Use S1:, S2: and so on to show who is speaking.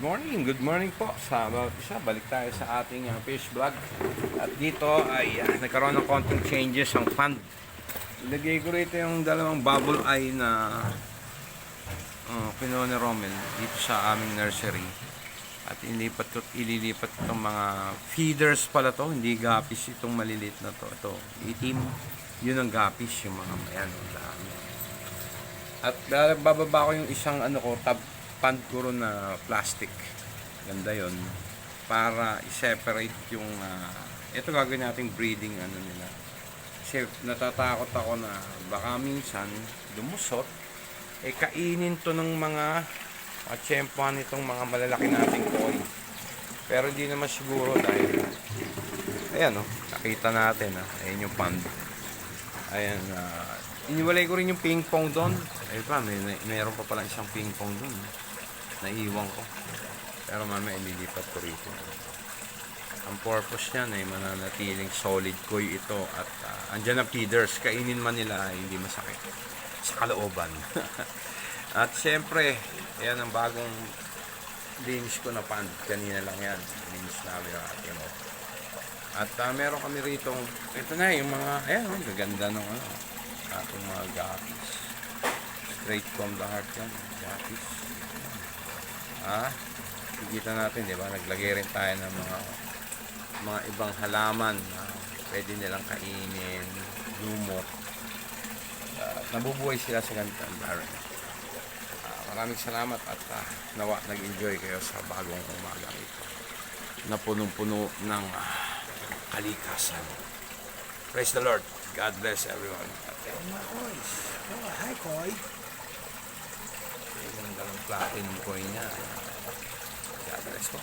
S1: Good morning po sa bawat isa. Balik tayo sa ating fish vlog. At dito ay nagkaroon ng konting changes ang pond. Ilagay ko rito yung dalawang bubble eye na kinuha ni Romel dito sa aming nursery. At ililipat itong mga feeders pala to, hindi guppies itong maliliit na to. Ito, itim, yun ang guppies, yung mga mayan. At bababa ko yung isang pond ko na plastic. Ganda yon para i-separate yung ito gagawin nating breeding nila. Kasi natatakot ako na baka minsan lumusot kainin to ng mga tsempuhan itong mga malalaki nating koi. Pero hindi naman siguro dahil ayan nakita natin ayan yung pond. Ayan iniwalay ko rin yung ping pong doon. Ayun pa, mayroon pa pala isang ping pong doon. Naiiwan ko. Pero mamaya ililipat ko rito. Ang purpose niyan ay mananatiling solid koi ito. At andyan ang feeders. Kainin man nila ay hindi masakit. Sa kalooban. At siyempre, ayan ang bagong linis ko na pond. Kanina lang yan. Linis namin yung ating At meron kami rito. Ito na yung mga, ayan, gaganda ng ating mga guppies. Straight from the heart yan. Guppies. Kikita natin, di ba? Naglagay rin tayo ng mga ibang halaman na pwede nilang kainin, lumot. Nabubuhay sila sa ganitong environment. Maraming salamat at nawa nag-enjoy kayo sa bagong umaga ito na punong-puno ng kalikasan. Praise the Lord. God bless everyone. At mga koys. Hi, Koy. Yung dalang platin coin niya. God bless po.